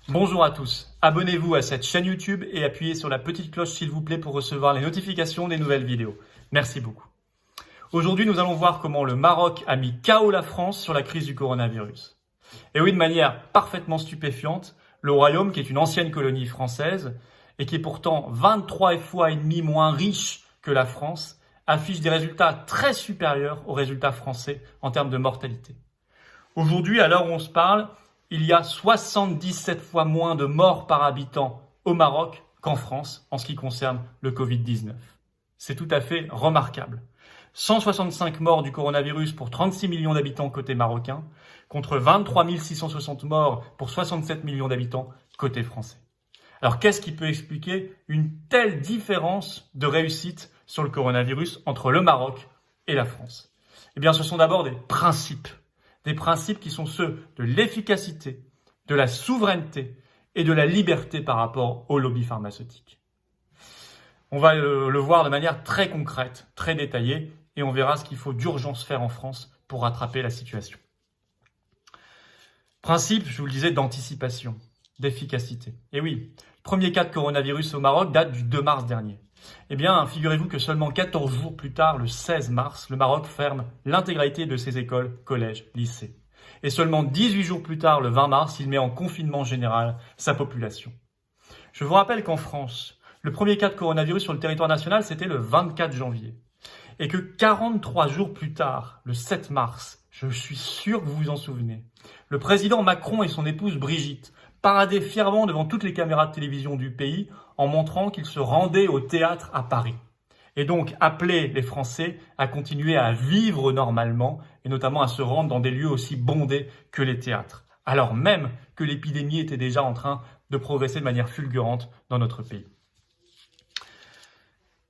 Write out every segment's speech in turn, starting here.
Bonjour à tous, abonnez-vous à cette chaîne YouTube et appuyez sur la petite cloche s'il vous plaît pour recevoir les notifications des nouvelles vidéos. Merci beaucoup. Aujourd'hui, nous allons voir comment le Maroc a mis KO la France sur la crise du coronavirus. Et oui, de manière parfaitement stupéfiante, le Royaume, qui est une ancienne colonie française et qui est pourtant 23 fois et demi moins riche que la France, affiche des résultats très supérieurs aux résultats français en termes de mortalité. Aujourd'hui, à l'heure où on se parle, il y a 77 fois moins de morts par habitant au Maroc qu'en France en ce qui concerne le Covid-19. C'est tout à fait remarquable. 165 morts du coronavirus pour 36 millions d'habitants côté marocain, contre 23 660 morts pour 67 millions d'habitants côté français. Alors qu'est-ce qui peut expliquer une telle différence de réussite sur le coronavirus entre le Maroc et la France? Eh bien, ce sont d'abord des principes qui sont ceux de l'efficacité, de la souveraineté et de la liberté par rapport au lobby pharmaceutique. On va le voir de manière très concrète, très détaillée, et on verra ce qu'il faut d'urgence faire en France pour rattraper la situation. Principe, je vous le disais, d'anticipation, d'efficacité. Et oui, le premier cas de coronavirus au Maroc date du 2 mars dernier. Eh bien, figurez-vous que seulement 14 jours plus tard, le 16 mars, le Maroc ferme l'intégralité de ses écoles, collèges, lycées. Et seulement 18 jours plus tard, le 20 mars, il met en confinement général sa population. Je vous rappelle qu'en France, le premier cas de coronavirus sur le territoire national, c'était le 24 janvier. Et que 43 jours plus tard, le 7 mars, je suis sûr que vous vous en souvenez, le président Macron et son épouse Brigitte paradaient fièrement devant toutes les caméras de télévision du pays en montrant qu'ils se rendaient au théâtre à Paris. Et donc appelaient les Français à continuer à vivre normalement et notamment à se rendre dans des lieux aussi bondés que les théâtres, alors même que l'épidémie était déjà en train de progresser de manière fulgurante dans notre pays.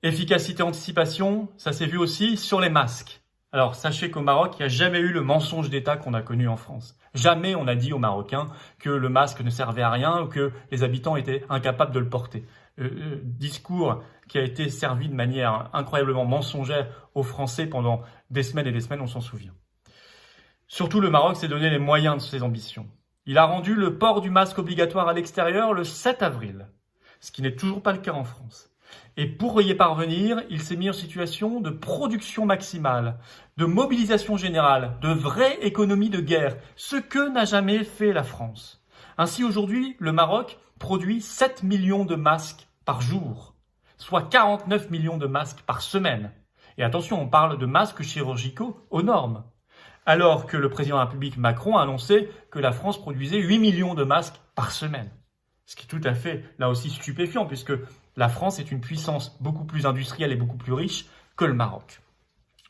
Efficacité, anticipation, ça s'est vu aussi sur les masques. Alors, sachez qu'au Maroc, il n'y a jamais eu le mensonge d'État qu'on a connu en France. Jamais on a dit aux Marocains que le masque ne servait à rien ou que les habitants étaient incapables de le porter. Discours qui a été servi de manière incroyablement mensongère aux Français pendant des semaines et des semaines, on s'en souvient. Surtout, le Maroc s'est donné les moyens de ses ambitions. Il a rendu le port du masque obligatoire à l'extérieur le 7 avril, ce qui n'est toujours pas le cas en France. Et pour y parvenir, il s'est mis en situation de production maximale, de mobilisation générale, de vraie économie de guerre, ce que n'a jamais fait la France. Ainsi, aujourd'hui, le Maroc produit 7 millions de masques par jour, soit 49 millions de masques par semaine. Et attention, on parle de masques chirurgicaux aux normes. Alors que le président de la République Macron a annoncé que la France produisait 8 millions de masques par semaine. Ce qui est tout à fait, là aussi, stupéfiant, puisque la France est une puissance beaucoup plus industrielle et beaucoup plus riche que le Maroc.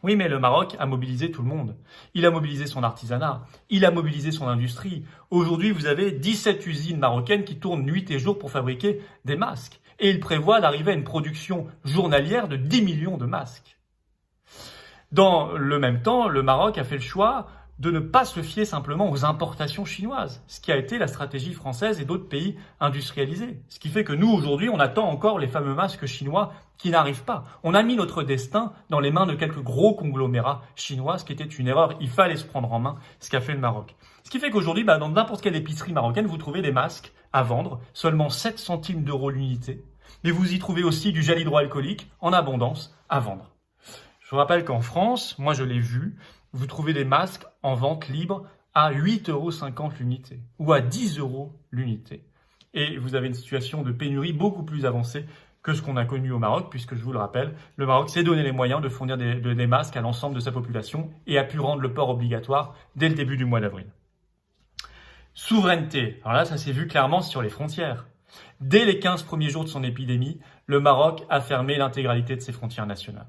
Oui, mais le Maroc a mobilisé tout le monde. Il a mobilisé son artisanat, il a mobilisé son industrie. Aujourd'hui, vous avez 17 usines marocaines qui tournent nuit et jour pour fabriquer des masques. Et il prévoit d'arriver à une production journalière de 10 millions de masques. Dans le même temps, le Maroc a fait le choix de ne pas se fier simplement aux importations chinoises, ce qui a été la stratégie française et d'autres pays industrialisés. Ce qui fait que nous, aujourd'hui, on attend encore les fameux masques chinois qui n'arrivent pas. On a mis notre destin dans les mains de quelques gros conglomérats chinois, ce qui était une erreur. Il fallait se prendre en main, ce qu'a fait le Maroc. Ce qui fait qu'aujourd'hui, dans n'importe quelle épicerie marocaine, vous trouvez des masques à vendre, seulement 7 centimes d'euros l'unité. Mais vous y trouvez aussi du gel hydroalcoolique en abondance à vendre. Je vous rappelle qu'en France, moi je l'ai vu, vous trouvez des masques en vente libre à 8,50 € l'unité ou à 10 € l'unité. Et vous avez une situation de pénurie beaucoup plus avancée que ce qu'on a connu au Maroc, puisque je vous le rappelle, le Maroc s'est donné les moyens de fournir des masques à l'ensemble de sa population et a pu rendre le port obligatoire dès le début du mois d'avril. Souveraineté. Alors là, ça s'est vu clairement sur les frontières. Dès les 15 premiers jours de son épidémie, le Maroc a fermé l'intégralité de ses frontières nationales.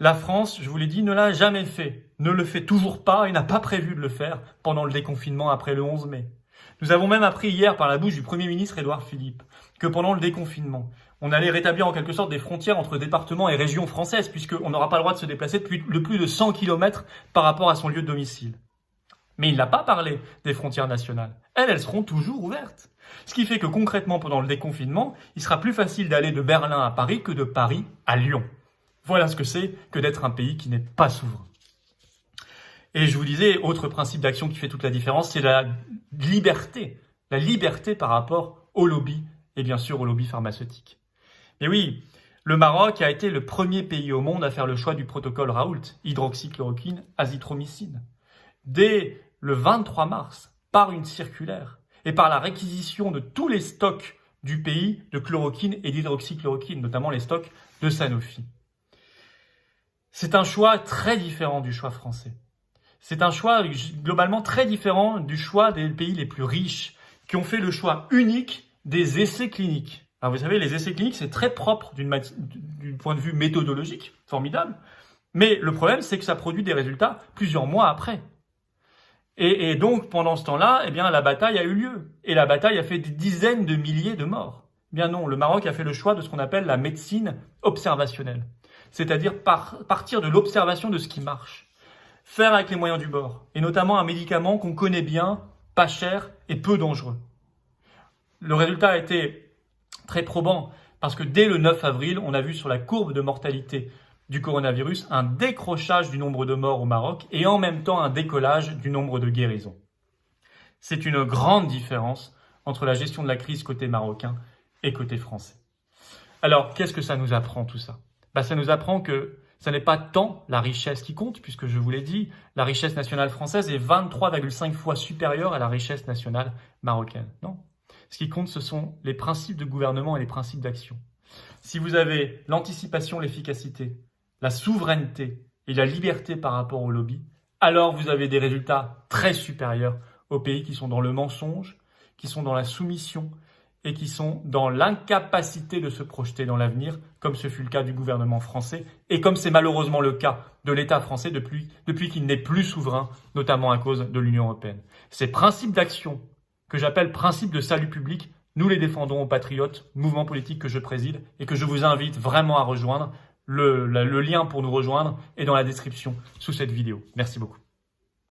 La France, je vous l'ai dit, ne l'a jamais fait, ne le fait toujours pas et n'a pas prévu de le faire pendant le déconfinement après le 11 mai. Nous avons même appris hier par la bouche du Premier ministre Édouard Philippe que pendant le déconfinement, on allait rétablir en quelque sorte des frontières entre départements et régions françaises puisqu'on n'aura pas le droit de se déplacer de plus de 100 km par rapport à son lieu de domicile. Mais il n'a pas parlé des frontières nationales. Elles seront toujours ouvertes. Ce qui fait que concrètement, pendant le déconfinement, il sera plus facile d'aller de Berlin à Paris que de Paris à Lyon. Voilà ce que c'est que d'être un pays qui n'est pas souverain. Et je vous disais, autre principe d'action qui fait toute la différence, c'est la liberté la liberté par rapport au lobby et bien sûr au lobby pharmaceutique. Mais oui, le Maroc a été le premier pays au monde à faire le choix du protocole Raoult, hydroxychloroquine, azithromycine. Dès le 23 mars, par une circulaire et par la réquisition de tous les stocks du pays de chloroquine et d'hydroxychloroquine, notamment les stocks de Sanofi. C'est un choix très différent du choix français. C'est un choix globalement très différent du choix des pays les plus riches qui ont fait le choix unique des essais cliniques. Alors vous savez, les essais cliniques, c'est très propre du point de vue méthodologique, formidable. Mais le problème, c'est que ça produit des résultats plusieurs mois après. Et donc, pendant ce temps-là, eh bien, la bataille a eu lieu. Et la bataille a fait des dizaines de milliers de morts. Eh bien non, le Maroc a fait le choix de ce qu'on appelle la médecine observationnelle. C'est-à-dire partir de l'observation de ce qui marche. Faire avec les moyens du bord. Et notamment un médicament qu'on connaît bien, pas cher et peu dangereux. Le résultat a été très probant parce que dès le 9 avril, on a vu sur la courbe de mortalité du coronavirus un décrochage du nombre de morts au Maroc et en même temps un décollage du nombre de guérisons. C'est une grande différence entre la gestion de la crise côté marocain et côté français. Alors, qu'est-ce que ça nous apprend tout ça ? Ça nous apprend que ce n'est pas tant la richesse qui compte, puisque je vous l'ai dit, la richesse nationale française est 23,5 fois supérieure à la richesse nationale marocaine. Non. Ce qui compte, ce sont les principes de gouvernement et les principes d'action. Si vous avez l'anticipation, l'efficacité, la souveraineté et la liberté par rapport au lobby, alors vous avez des résultats très supérieurs aux pays qui sont dans le mensonge, qui sont dans la soumission et qui sont dans l'incapacité de se projeter dans l'avenir, comme ce fut le cas du gouvernement français et comme c'est malheureusement le cas de l'État français depuis qu'il n'est plus souverain, notamment à cause de l'Union européenne. Ces principes d'action que j'appelle principes de salut public, nous les défendons aux Patriotes, mouvement politique que je préside et que je vous invite vraiment à rejoindre. Le lien pour nous rejoindre est dans la description sous cette vidéo. Merci beaucoup.